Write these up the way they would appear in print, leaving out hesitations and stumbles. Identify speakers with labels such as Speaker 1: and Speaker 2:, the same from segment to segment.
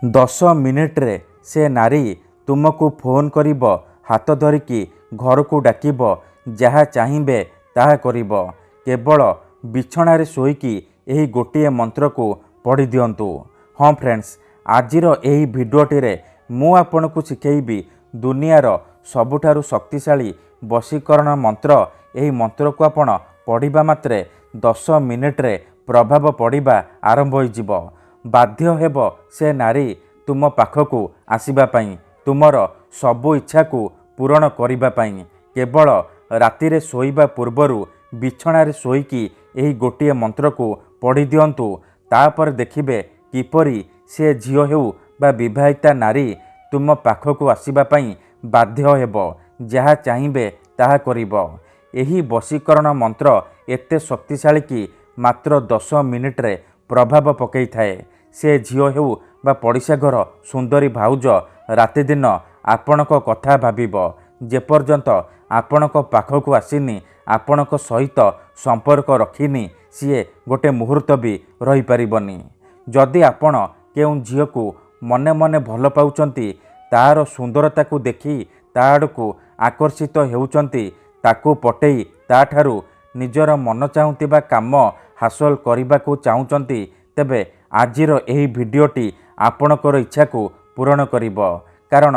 Speaker 1: 10 ମିନିଟ୍ରେ ସେ ନାରୀ ତୁମକୁ ଫୋନ୍ କରିବ, ହାତ ଧରିକି ଘରକୁ ଡାକିବ, ଯାହା ଚାହିଁବେ ତାହା କରିବ। କେବଳ ବିଛଣାରେ ଶୋଇକି ଏହି ଗୋଟିଏ ମନ୍ତ୍ରକୁ ପଢ଼ି ଦିଅନ୍ତୁ। ହଁ ଫ୍ରେଣ୍ଡସ୍, ଆଜିର ଏହି ଭିଡ଼ିଓଟିରେ ମୁଁ ଆପଣଙ୍କୁ ଶିଖେଇବି ଦୁନିଆର ସବୁଠାରୁ ଶକ୍ତିଶାଳୀ ବଶୀକରଣ ମନ୍ତ୍ର। ଏହି ମନ୍ତ୍ରକୁ ଆପଣ ପଢ଼ିବା ମାତ୍ରେ 10 ମିନିଟ୍ରେ ପ୍ରଭାବ ପଡ଼ିବା ଆରମ୍ଭ ହୋଇଯିବ। ବାଧ୍ୟ ହେବ ସେ ନାରୀ ତୁମ ପାଖକୁ ଆସିବା ପାଇଁ, ତୁମର ସବୁ ଇଚ୍ଛାକୁ ପୂରଣ କରିବା ପାଇଁ। କେବଳ ରାତିରେ ଶୋଇବା ପୂର୍ବରୁ ବିଛଣାରେ ଶୋଇକି ଏହି ଗୋଟିଏ ମନ୍ତ୍ରକୁ ପଢ଼ି ଦିଅନ୍ତୁ। ତାପରେ ଦେଖିବେ କିପରି ସେ ଝିଅ ହେଉ ବା ବିବାହିତା ନାରୀ ତୁମ ପାଖକୁ ଆସିବା ପାଇଁ ବାଧ୍ୟ ହେବ, ଯାହା ଚାହିଁବେ ତାହା କରିବ। ଏହି ବଶୀକରଣ ମନ୍ତ୍ର ଏତେ ଶକ୍ତିଶାଳୀ କି ମାତ୍ର 10 ମିନିଟ୍ରେ ପ୍ରଭାବ ପକାଇଥାଏ। ସେ ଝିଅ ହେଉ ବା ପଡ଼ିଶା ଘର ସୁନ୍ଦରୀ ଭାଉଜ ରାତିଦିନ ଆପଣଙ୍କ କଥା ଭାବିବ। ଯେପର୍ଯ୍ୟନ୍ତ ଆପଣଙ୍କ ପାଖକୁ ଆସିନି, ଆପଣଙ୍କ ସହିତ ସମ୍ପର୍କ ରଖିନି, ସିଏ ଗୋଟେ ମୁହୂର୍ତ୍ତ ବି ରହିପାରିବନି। ଯଦି ଆପଣ କେଉଁ ଝିଅକୁ ମନେ ମନେ ଭଲ ପାଉଛନ୍ତି, ତାହାର ସୁନ୍ଦରତାକୁ ଦେଖି ତା ଆଡ଼କୁ ଆକର୍ଷିତ ହେଉଛନ୍ତି, ତାକୁ ପଟେଇ ତାଠାରୁ ନିଜର ମନ ଚାହୁଁଥିବା କାମ ହାସଲ କରିବାକୁ ଚାହୁଁଛନ୍ତି, ତେବେ ଆଜିର ଏହି ଭିଡ଼ିଓଟି ଆପଣଙ୍କର ଇଚ୍ଛାକୁ ପୂରଣ କରିବ। କାରଣ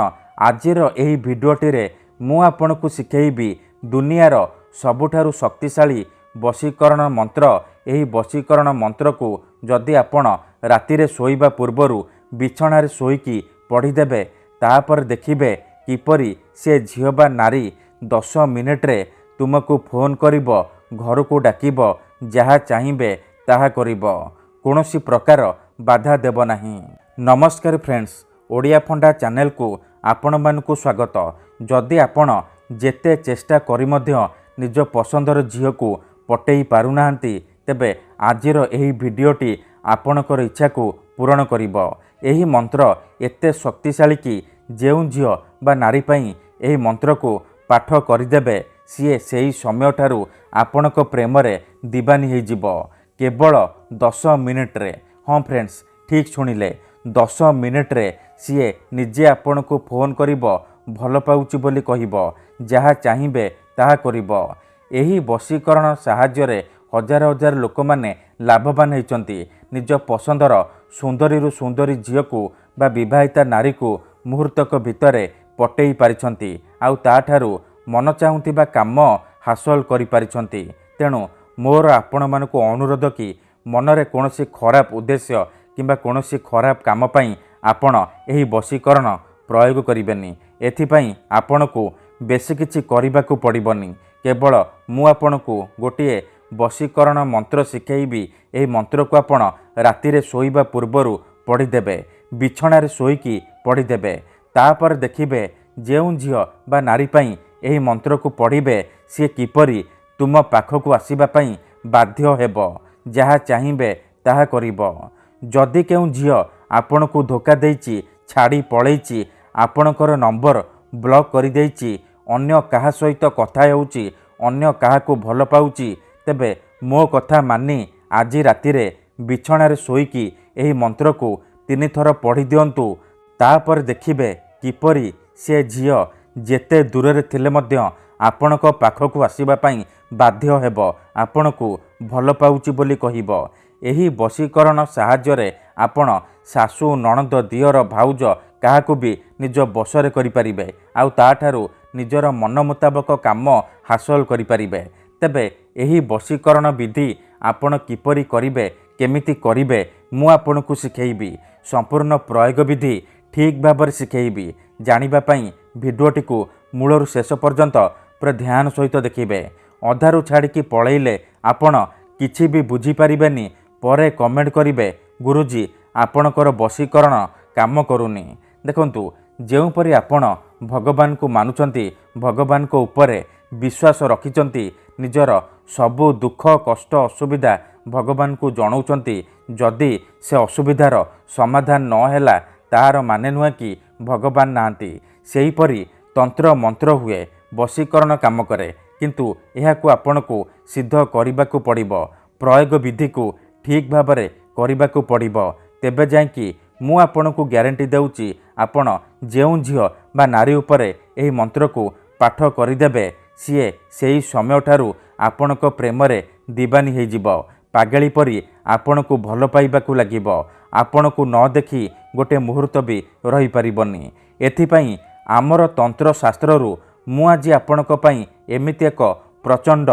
Speaker 1: ଆଜିର ଏହି ଭିଡ଼ିଓଟିରେ ମୁଁ ଆପଣଙ୍କୁ ଶିଖେଇବି ଦୁନିଆର ସବୁଠାରୁ ଶକ୍ତିଶାଳୀ ବଶୀକରଣ ମନ୍ତ୍ର। ଏହି ବଶୀକରଣ ମନ୍ତ୍ରକୁ ଯଦି ଆପଣ ରାତିରେ ଶୋଇବା ପୂର୍ବରୁ ବିଛଣାରେ ଶୋଇକି ପଢ଼ିଦେବେ, ତାପରେ ଦେଖିବେ କିପରି ସେ ଝିଅ ବା ନାରୀ 10 ମିନିଟ୍ରେ ତୁମକୁ ଫୋନ୍ କରିବ, ଘରକୁ ଡାକିବ, ଯାହା ଚାହିଁବେ ତାହା କରିବ। କୌଣସି ପ୍ରକାର ବାଧା ଦେବ ନାହିଁ। ନମସ୍କାର ଫ୍ରେଣ୍ଡସ୍, ଓଡ଼ିଆ ଫଣ୍ଡା ଚ୍ୟାନେଲକୁ ଆପଣମାନଙ୍କୁ ସ୍ୱାଗତ। ଯଦି ଆପଣ ଯେତେ ଚେଷ୍ଟା କରି ମଧ୍ୟ ନିଜ ପସନ୍ଦର ଝିଅକୁ ପଟେଇ ପାରୁନାହାନ୍ତି, ତେବେ ଆଜିର ଏହି ଭିଡ଼ିଓଟି ଆପଣଙ୍କର ଇଚ୍ଛାକୁ ପୂରଣ କରିବ। ଏହି ମନ୍ତ୍ର ଏତେ ଶକ୍ତିଶାଳୀ କି ଯେଉଁ ଝିଅ ବା ନାରୀ ପାଇଁ ଏହି ମନ୍ତ୍ରକୁ ପାଠ କରିଦେବେ, ସିଏ ସେହି ସମୟଠାରୁ ଆପଣଙ୍କ ପ୍ରେମରେ ଦିବାନୀ ହୋଇଯିବ। କେବଳ 10 ମିନିଟ୍ରେ। ହଁ ଫ୍ରେଣ୍ଡସ୍, ଠିକ୍ ଶୁଣିଲେ, 10 ମିନିଟ୍ରେ ସିଏ ନିଜେ ଆପଣଙ୍କୁ ଫୋନ୍ କରିବ, ଭଲ ପାଉଛି ବୋଲି କହିବ, ଯାହା ଚାହିଁବେ ତାହା କରିବ। ଏହି ବଶୀକରଣ ସାହାଯ୍ୟରେ ହଜାର ହଜାର ଲୋକମାନେ ଲାଭବାନ ହୋଇଛନ୍ତି। ନିଜ ପସନ୍ଦର ସୁନ୍ଦରୀରୁ ସୁନ୍ଦରୀ ଝିଅକୁ ବା ବିବାହିତା ନାରୀକୁ ମୁହୂର୍ତ୍ତକ ଭିତରେ ପଟେଇ ପାରିଛନ୍ତି, ଆଉ ତାଠାରୁ ମନ ଚାହୁଁଥିବା କାମ ହାସଲ କରିପାରିଛନ୍ତି। ତେଣୁ ମୋର ଆପଣମାନଙ୍କୁ ଅନୁରୋଧ କି ମନରେ କୌଣସି ଖରାପ ଉଦ୍ଦେଶ୍ୟ କିମ୍ବା କୌଣସି ଖରାପ କାମ ପାଇଁ ଆପଣ ଏହି ବଶୀକରଣ ପ୍ରୟୋଗ କରିବେନି। ଏଥିପାଇଁ ଆପଣଙ୍କୁ ବେଶୀ କିଛି କରିବାକୁ ପଡ଼ିବନି। କେବଳ ମୁଁ ଆପଣଙ୍କୁ ଗୋଟିଏ ବଶୀକରଣ ମନ୍ତ୍ର ଶିଖେଇବି। ଏହି ମନ୍ତ୍ରକୁ ଆପଣ ରାତିରେ ଶୋଇବା ପୂର୍ବରୁ ପଢ଼ିଦେବେ, ବିଛଣାରେ ଶୋଇକି ପଢ଼ିଦେବେ। ତାପରେ ଦେଖିବେ ଯେଉଁ ଝିଅ ବା ନାରୀ ପାଇଁ ଏହି ମନ୍ତ୍ରକୁ ପଢ଼ିବେ, ସିଏ କିପରି ତୁମ ପାଖକୁ ଆସିବା ପାଇଁ ବାଧ୍ୟ ହେବ, ଯାହା ଚାହିଁବେ ତାହା କରିବ। ଯଦି କେଉଁ ଝିଅ ଆପଣଙ୍କୁ ଧୋକା ଦେଇଛି, ଛାଡ଼ି ପଳେଇଛି, ଆପଣଙ୍କର ନମ୍ବର ବ୍ଲକ୍ କରିଦେଇଛି, ଅନ୍ୟ କାହା ସହିତ କଥା ହେଉଛି, ଅନ୍ୟ କାହାକୁ ଭଲ ପାଉଛି, ତେବେ ମୋ କଥା ମାନି ଆଜି ରାତିରେ ବିଛଣାରେ ଶୋଇକି ଏହି ମନ୍ତ୍ରକୁ 3 ଥର ପଢ଼ି ଦିଅନ୍ତୁ। ତାପରେ ଦେଖିବେ କିପରି ସେ ଝିଅ ଯେତେ ଦୂରରେ ଥିଲେ ମଧ୍ୟ ଆପଣଙ୍କ ପାଖକୁ ଆସିବା ପାଇଁ ବାଧ୍ୟ ହେବ, ଆପଣଙ୍କୁ ଭଲ ପାଉଛି ବୋଲି କହିବ। ଏହି ବଶୀକରଣ ସାହାଯ୍ୟରେ ଆପଣ ଶାଶୁ, ନଣନ୍ଦ, ଦିଅର, ଭାଉଜ କାହାକୁ ବି ନିଜ ବଶରେ କରିପାରିବେ, ଆଉ ତାଠାରୁ ନିଜର ମନ ମୁତାବକ କାମ ହାସଲ କରିପାରିବେ। ତେବେ ଏହି ବଶୀକରଣ ବିଧି ଆପଣ କିପରି କରିବେ, କେମିତି କରିବେ, ମୁଁ ଆପଣଙ୍କୁ ଶିଖେଇବି। ସମ୍ପୂର୍ଣ୍ଣ ପ୍ରୟୋଗ ବିଧି ଠିକ୍ ଭାବରେ ଶିଖେଇବି। ଜାଣିବା ପାଇଁ ଭିଡ଼ିଓଟିକୁ ମୂଳରୁ ଶେଷ ପର୍ଯ୍ୟନ୍ତ ପୁରା ଧ୍ୟାନ ସହିତ ଦେଖିବେ। ଅଧାରୁ ଛାଡ଼ିକି ପଳେଇଲେ ଆପଣ କିଛି ବି ବୁଝିପାରିବେନି। ପରେ କମେଣ୍ଟ କରିବେ, ଗୁରୁଜୀ ଆପଣଙ୍କର ବଶୀକରଣ କାମ କରୁନି। ଦେଖନ୍ତୁ, ଯେଉଁପରି ଆପଣ ଭଗବାନଙ୍କୁ ମାନୁଛନ୍ତି, ଭଗବାନଙ୍କ ଉପରେ ବିଶ୍ୱାସ ରଖିଛନ୍ତି, ନିଜର ସବୁ ଦୁଃଖ, କଷ୍ଟ, ଅସୁବିଧା ଭଗବାନଙ୍କୁ ଜଣାଉଛନ୍ତି, ଯଦି ସେ ଅସୁବିଧାର ସମାଧାନ ନ ହେଲା, ତାହାର ମାନେ ନୁହେଁ କି ଭଗବାନ ନାହାନ୍ତି। ସେହିପରି ତନ୍ତ୍ର ମନ୍ତ୍ର ହୁଏ, ବଶୀକରଣ କାମ କରେ, କିନ୍ତୁ ଏହାକୁ ଆପଣଙ୍କୁ ସିଦ୍ଧ କରିବାକୁ ପଡ଼ିବ। ପ୍ରୟୋଗ ବିଧିକୁ ଠିକ୍ ଭାବରେ କରିବାକୁ ପଡ଼ିବ। ତେବେ ଯାଇକି ମୁଁ ଆପଣଙ୍କୁ ଗ୍ୟାରେଣ୍ଟି ଦେଉଛି ଆପଣ ଯେଉଁ ଝିଅ ବା ନାରୀ ଉପରେ ଏହି ମନ୍ତ୍ରକୁ ପାଠ କରିଦେବେ ସିଏ ସେହି ସମୟଠାରୁ ଆପଣଙ୍କ ପ୍ରେମରେ ଦିବାନୀ ହୋଇଯିବ। ପାଗଳି ପରି ଆପଣଙ୍କୁ ଭଲ ପାଇବାକୁ ଲାଗିବ। ଆପଣଙ୍କୁ ନ ଦେଖି ଗୋଟେ ମୁହୂର୍ତ୍ତ ବି ରହିପାରିବନି। ଏଥିପାଇଁ ଆମର ତନ୍ତ୍ରଶାସ୍ତ୍ରରୁ ମୁଁ ଆଜି ଆପଣଙ୍କ ପାଇଁ ଏମିତି ଏକ ପ୍ରଚଣ୍ଡ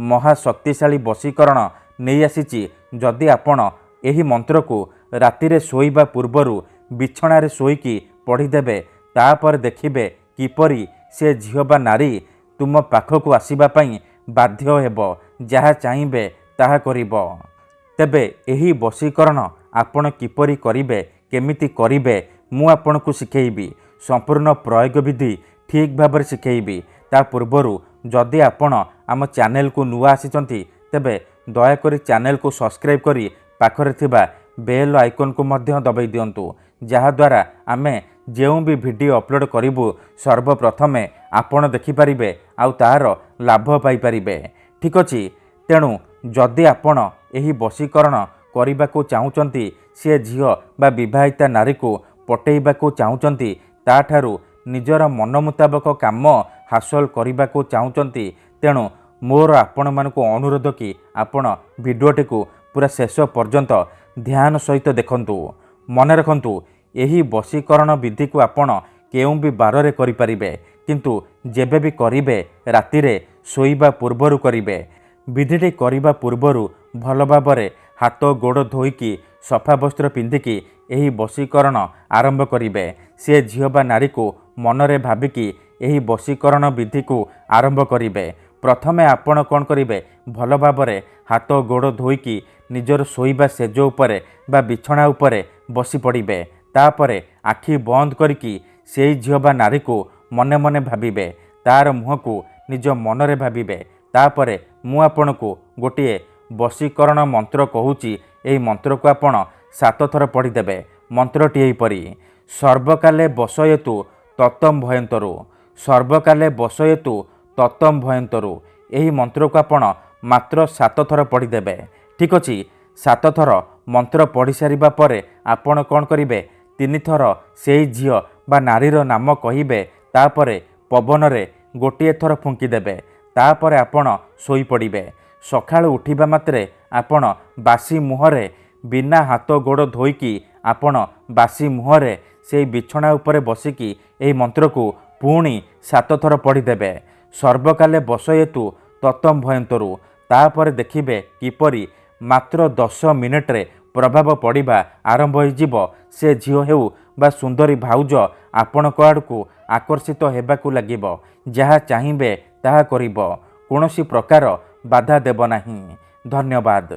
Speaker 1: ମହାଶକ୍ତିଶାଳୀ ବଶୀକରଣ ନେଇ ଆସିଛି। ଯଦି ଆପଣ ଏହି ମନ୍ତ୍ରକୁ ରାତିରେ ଶୋଇବା ପୂର୍ବରୁ ବିଛଣାରେ ଶୋଇକି ପଢ଼ିଦେବେ, ତାପରେ ଦେଖିବେ କିପରି ସେ ଝିଅ ବା ନାରୀ ତୁମ ପାଖକୁ ଆସିବା ପାଇଁ ବାଧ୍ୟ ହେବ, ଯାହା ଚାହିଁବେ ତାହା କରିବ। ତେବେ ଏହି ବଶୀକରଣ ଆପଣ କିପରି କରିବେ, କେମିତି କରିବେ ମୁଁ ଆପଣଙ୍କୁ ଶିଖେଇବି। ସମ୍ପୂର୍ଣ୍ଣ ପ୍ରୟୋଗ ବିଧି ଠିକ୍ ଭାବରେ ଶିଖେଇବି। ତା ପୂର୍ବରୁ ଯଦି ଆପଣ ଆମ ଚ୍ୟାନେଲକୁ ନୂଆ ଆସିଛନ୍ତି ତେବେ ଦୟାକରି ଚ୍ୟାନେଲକୁ ସବସ୍କ୍ରାଇବ୍ କରି ପାଖରେ ଥିବା ବେଲ୍ ଆଇକନ୍କୁ ମଧ୍ୟ ଦବାଇ ଦିଅନ୍ତୁ, ଯାହାଦ୍ୱାରା ଆମେ ଯେଉଁ ବି ଭିଡ଼ିଓ ଅପଲୋଡ଼ କରିବୁ ସର୍ବପ୍ରଥମେ ଆପଣ ଦେଖିପାରିବେ ଆଉ ତାହାର ଲାଭ ପାଇପାରିବେ। ଠିକ୍ ଅଛି। ତେଣୁ ଯଦି ଆପଣ ଏହି ବଶୀକରଣ କରିବାକୁ ଚାହୁଁଛନ୍ତି, ସିଏ ଝିଅ ବା ବିବାହିତା ନାରୀକୁ ପଟେଇବାକୁ ଚାହୁଁଛନ୍ତି, ତାଠାରୁ ନିଜର ମନ ମୁତାବକ କାମ ହାସଲ କରିବାକୁ ଚାହୁଁଛନ୍ତି, ତେଣୁ ମୋର ଆପଣମାନଙ୍କୁ ଅନୁରୋଧ କି ଆପଣ ଭିଡ଼ିଓଟିକୁ ପୁରା ଶେଷ ପର୍ଯ୍ୟନ୍ତ ଧ୍ୟାନ ସହିତ ଦେଖନ୍ତୁ। ମନେ ରଖନ୍ତୁ, ଏହି ବଶୀକରଣ ବିଧିକୁ ଆପଣ କେଉଁ ବି ବାରରେ କରିପାରିବେ, କିନ୍ତୁ ଯେବେ ବି କରିବେ ରାତିରେ ଶୋଇବା ପୂର୍ବରୁ କରିବେ। ବିଧିଟି କରିବା ପୂର୍ବରୁ ଭଲ ଭାବରେ ହାତ ଗୋଡ଼ ଧୋଇକି ସଫା ବସ୍ତ୍ର ପିନ୍ଧିକି ଏହି ବଶୀକରଣ ଆରମ୍ଭ କରିବେ। ସେ ଝିଅ ବା ନାରୀକୁ ମନରେ ଭାବିକି ଏହି ବଶୀକରଣ ବିଧିକୁ ଆରମ୍ଭ କରିବେ। ପ୍ରଥମେ ଆପଣ କ'ଣ କରିବେ, ଭଲ ଭାବରେ ହାତ ଗୋଡ଼ ଧୋଇକି ନିଜର ଶୋଇବା ସେଜ ଉପରେ ବା ବିଛଣା ଉପରେ ବସି ପଡ଼ିବେ। ତାପରେ ଆଖି ବନ୍ଦ କରିକି ସେଇ ଝିଅ ବା ନାରୀକୁ ମନେ ମନେ ଭାବିବେ, ତାର ମୁହଁକୁ ନିଜ ମନରେ ଭାବିବେ। ତାପରେ ମୁଁ ଆପଣଙ୍କୁ ଗୋଟିଏ ବଶୀକରଣ ମନ୍ତ୍ର କହୁଛି, ଏହି ମନ୍ତ୍ରକୁ ଆପଣ 7 ଥର ପଢ଼ିଦେବେ। ମନ୍ତ୍ରଟି ଏହିପରି: ସର୍ବକାଲେ ବସୟତୁ ତତମ୍ ଭୟନ୍ତରୁ, ସର୍ବକାଲେ ବସୟତୁ ତତମ୍ ଭୟନ୍ତରୁ। ଏହି ମନ୍ତ୍ରକୁ ଆପଣ ମାତ୍ର 7 ଥର ପଢ଼ିଦେବେ। ଠିକ୍ ଅଛି। 7 ଥର ମନ୍ତ୍ର ପଢ଼ି ସାରିବା ପରେ ଆପଣ କ'ଣ କରିବେ, 3 ଥର ସେଇ ଝିଅ ବା ନାରୀର ନାମ କହିବେ। ତାପରେ ପବନରେ ଗୋଟିଏ ଥର ଫୁଙ୍କିଦେବେ। ତାପରେ ଆପଣ ଶୋଇପଡ଼ିବେ। ସକାଳୁ ଉଠିବା ମାତ୍ରେ ଆପଣ ବାସି ମୁହଁରେ, ବିନା ହାତ ଗୋଡ଼ ଧୋଇକି ଆପଣ ବାସି ମୁହଁରେ ସେଇ ବିଛଣା ଉପରେ ବସିକି ଏହି ମନ୍ତ୍ରକୁ ପୁଣି 7 ଥର ପଢ଼ିଦେବେ। ସର୍ବକାଲେ ବସୟତୁ ତତମ୍ ଭୟନ୍ତରୁ। ତାପରେ ଦେଖିବେ କିପରି ମାତ୍ର 10 ମିନିଟ୍ରେ ପ୍ରଭାବ ପଡ଼ିବା ଆରମ୍ଭ ହୋଇଯିବ। ସେ ଝିଅ ହେଉ ବା ସୁନ୍ଦରୀ ଭାଉଜ ଆପଣଙ୍କ ଆଡ଼କୁ ଆକର୍ଷିତ ହେବାକୁ ଲାଗିବ। ଯାହା ଚାହିଁବେ ତାହା କରିବ। କୌଣସି ପ୍ରକାର ବାଧା ଦେବ ନାହିଁ। ଧନ୍ୟବାଦ।